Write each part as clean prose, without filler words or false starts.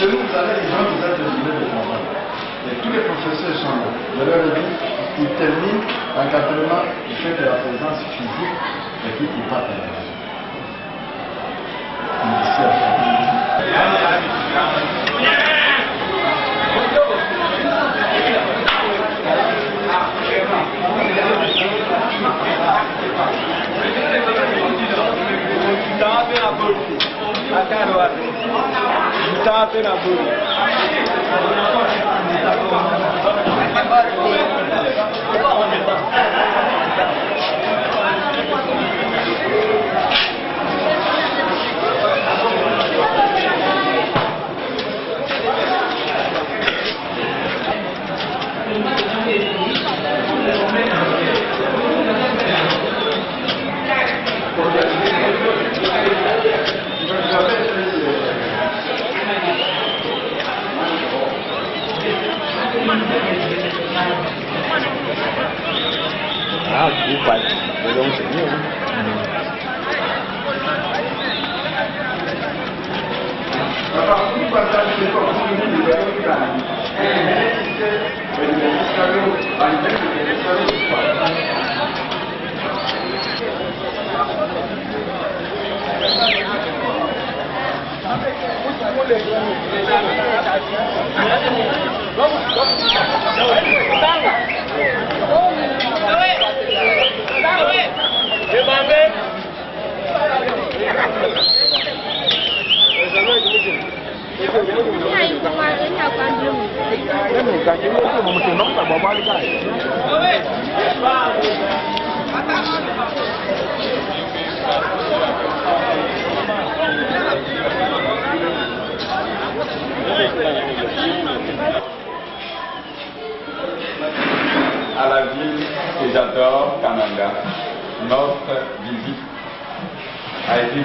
Chez nous, vous avez les gens qui ont terminé le travail. Et tous les professeurs sont là. Je leur ai dit, ils terminent encadrement du fait de la présence physique et puis ils partent à la maison. Ah, củ quậy, để đông xỉn nhiều. À la ville que j'adore, Kananga, notre visite a été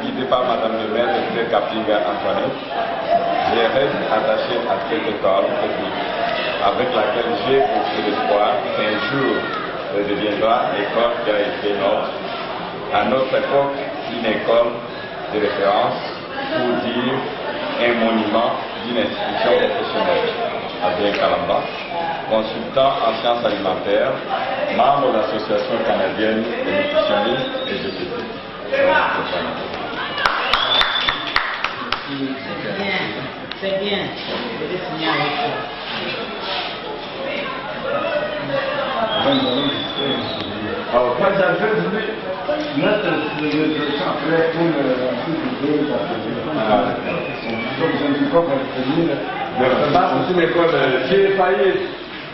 guidée par Madame le maire de Kapinga Antoinette. Je reste attaché à cette école publique avec laquelle j'ai beaucoup d'espoir qu'un jour elle deviendra l'école qui a été à notre époque une école de référence pour dire un monument d'une institution professionnelle. Adrien Kalamba, consultant en sciences alimentaires, membre de l'Association canadienne des nutritionnistes et diététistes. C'est bien. Je vais signer avec toi. Alors, quand j'avais voulu mettre le sang après pour le donc je ne suis pas retenir. C'est une école, j'ai failli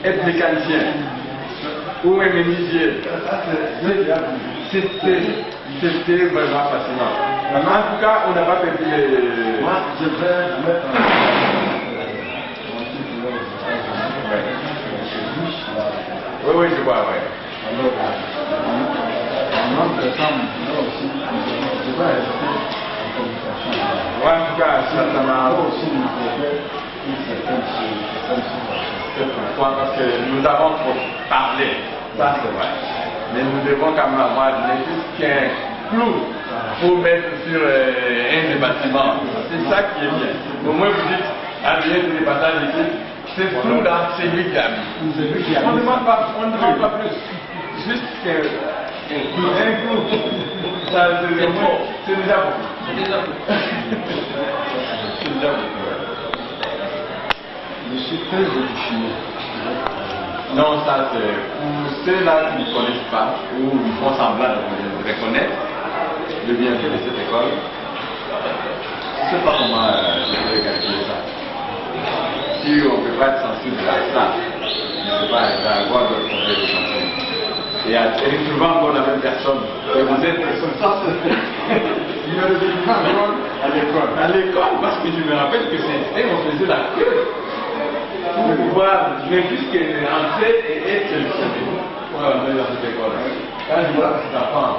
être mécanicien ou même menuisier. C'était vraiment fascinant. En tout cas, on n'a pas perdu les... Moi, je vais mettre Oui, je vois, oui. Alors, en nombre de femmes, là aussi, je vais rester en communication. En tout cas, ça m'a... aussi nous projet une certaine situation. C'est pourquoi, parce que nous avons trop parlé, ça c'est vrai. Mais nous devons quand même avoir ne plus qu'un clou pour mettre sur un des bâtiments. C'est ça qui est bien. Au moins vous dites, Adrien, tous les passages ici, c'est flou là, c'est lui qui a mis. On ne demande pas plus. Juste un clou. Ça, c'est déjà beaucoup. C'est déjà beaucoup. Je suis très édifié. Non, ça c'est pour ceux-là qui ne connaissent pas ou qui font semblant de reconnaître le bienfait de cette école. Je ne sais pas comment je vais calculer ça. Si on ne peut pas être sensible à ça, on ne peut pas avoir d'autres problèmes de santé. Et souvent encore la même personne. Et vous êtes ça, il me le pas à l'école. À l'école, parce que je me rappelle que c'était, on faisait la queue. Pour pouvoir ne plus qu'entrer et être sélectionné pour entrer dans cette école. Quand je vois cet enfant,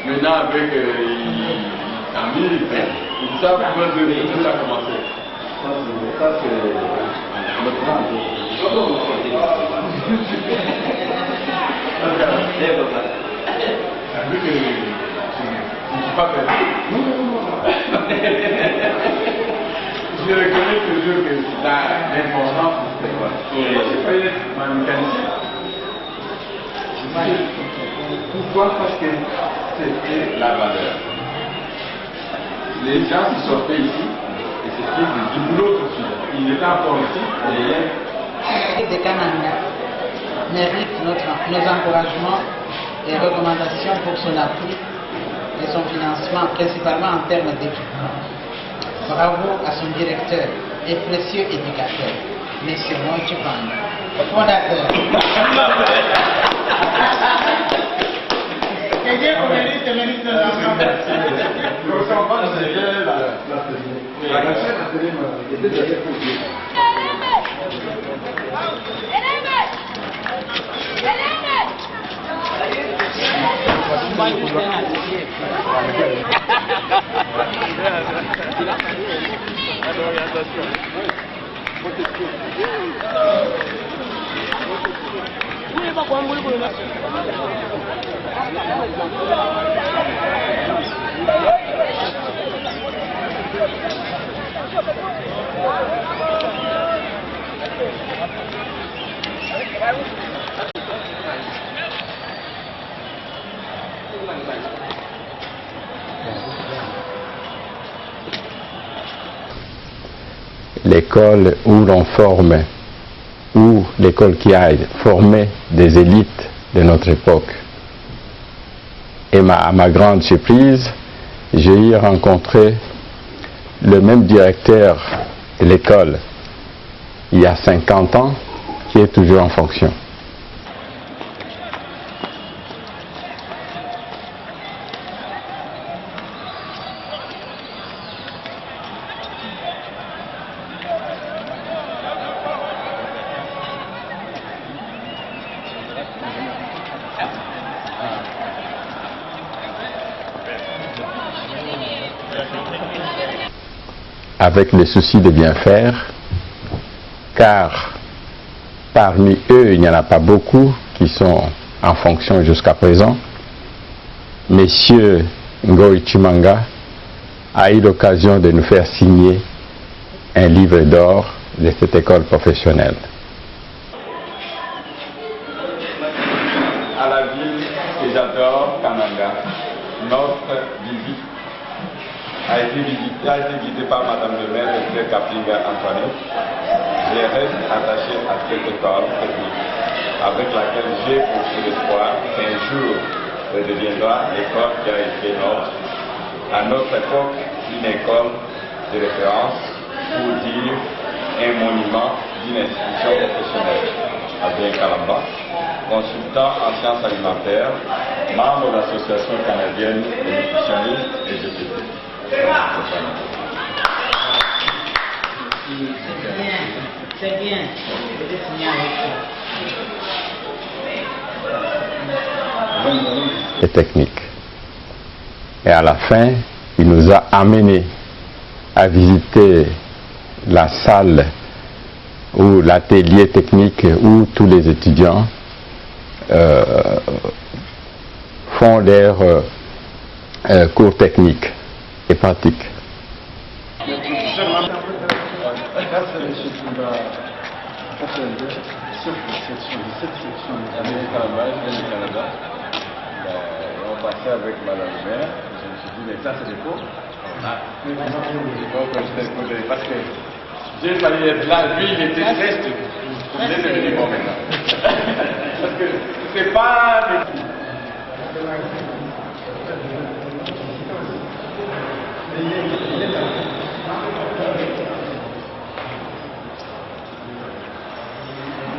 maintenant avec Camille, ils savent comment ça a commencé. Ça c'est le plan Vu que je ne suis pas perdu. Je reconnais l'importance de cette école. Et je fais ma mécanicien. Pourquoi? Parce que c'était la valeur. Les gens qui sortaient ici, et c'était du boulot tout de suite. Ils étaient encore ici, et de Kananga mérite nos encouragements et recommandations pour son appui et son financement, principalement en termes d'équipement. Bravo à son directeur et précieux éducateur, M. Moïchipang, fondateur. L'école où l'on forme, ou l'école qui a formé des élites de notre époque. Et à ma grande surprise, j'ai y rencontré le même directeur de l'école il y a 50 ans qui est toujours en fonction. Avec le souci de bien faire, car parmi eux, il n'y en a pas beaucoup qui sont en fonction jusqu'à présent. Monsieur Ngoi Chimanga a eu l'occasion de nous faire signer un livre d'or de cette école professionnelle. à la ville que j'adore, Kananga, notre visite a été visitée par Madame le maire de Kapinga Antoinette. Je reste attaché à cette école technique avec laquelle j'ai aussi l'espoir qu'un jour elle deviendra l'école qui a été à notre époque une école de référence pour dire un monument d'une institution professionnelle. Adrien Kalamba, consultant en sciences alimentaires, membre de l'Association canadienne des nutritionnistes et diététistes. C'est bien. Je vais signer avec Et technique. Et à la fin, il nous a amenés à visiter la salle ou l'atelier technique où tous les étudiants font leurs cours techniques et pratiques. On passait avec Madame le maire, je me suis dit, mais ça c'est des faux. Parce que j'ai failli être là, lui il était très strict. Il est devenu bon maintenant. Parce que c'est pas.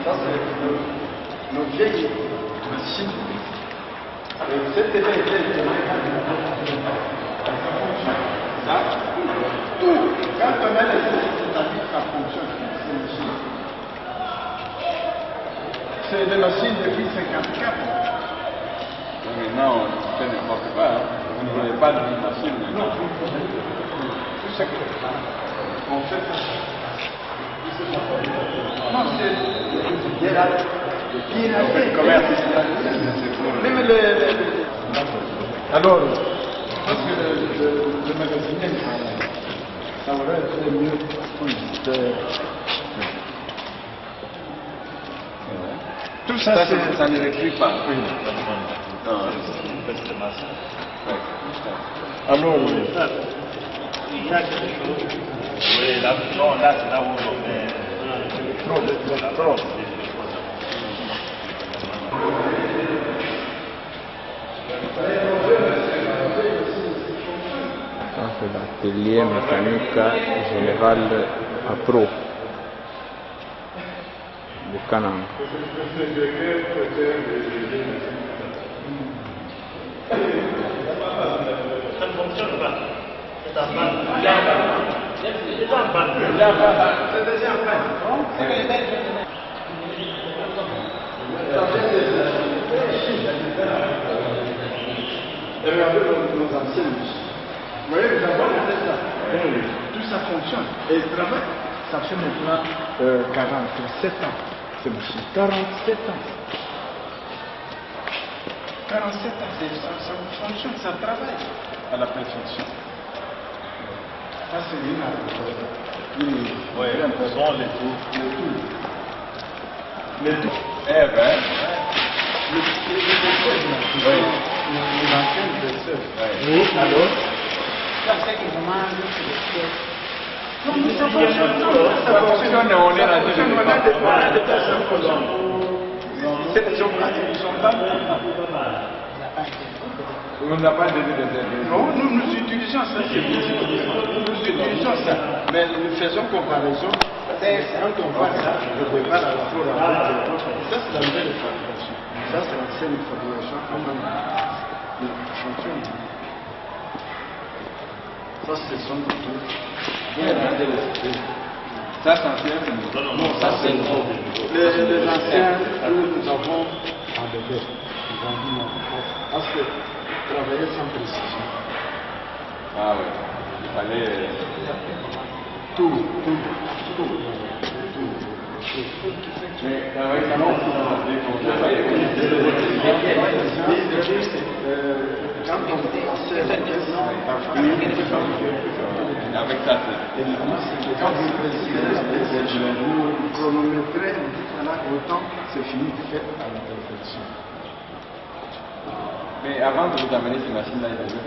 Ça, c'est nos vieilles machines. Cette télé était ça, tout. Quand on a les c'est-à-dire ça fonctionne, ces machines. C'est des machines depuis 54. Maintenant, on fait n'importe quoi. Hein. Vous ne voulez pas de machine. Non, tout ce qu'on fait ça. Non, c'est là. Le commerce. Même alors, parce que le magasinier, Ça aurait été mieux pour visiter. Tout ça, ça ne l'écrit pas. Oui. Non, Alors, oui. Il y a quelque chose. Oui, là, non, là, c'est là où on met. Non, le trop. Ça, c'est l'atelier mécanique général à Pro de Canaan. Ça ne fonctionne pas. C'est en panne. C'est en panne. C'est déjà en panne. Regardez nos anciens. Vous voyez, nous avons fait ça. Tout ça fonctionne. Et le travail, ça fait maintenant 47 ans. C'est machine. 47 ans. 47 ans, ça fonctionne, ça travaille à la perfection. Ça, c'est une art. Oui, ce sont les tours. Les tout. Eh ben, Les anciens dresseurs. oui. Alors, Ça, c'est qu'ils demandent les pièces. non, mais ça fonctionne. Ça fonctionne. On est là. On a des personnes qui sont. Ils sont là. On n'a pas de. Non, nous utilisons ça, c'est bien. Nous utilisons ça. Mais nous faisons comparaison. Quand on voit ça, je prépare à la fois ça, c'est la nouvelle fabrication. Ça, c'est l'ancienne fabrication avant le champion. Ça, c'est son retour. Ça, c'est ancien, c'est nouveau. Non, ça, c'est nouveau. Les anciens, nous avons enlevé. Nous avons dit non. Parce que travailler sans précision. Ah ouais. Il fallait. Tout. Mais travailler sans Quand on passait la pièce, avec ça, quand vous précisez la pièce, vous chronométrez, vous dites voilà, autant, c'est fini, fait à la perfection. mais avant de vous amener ces machines-là, il y avait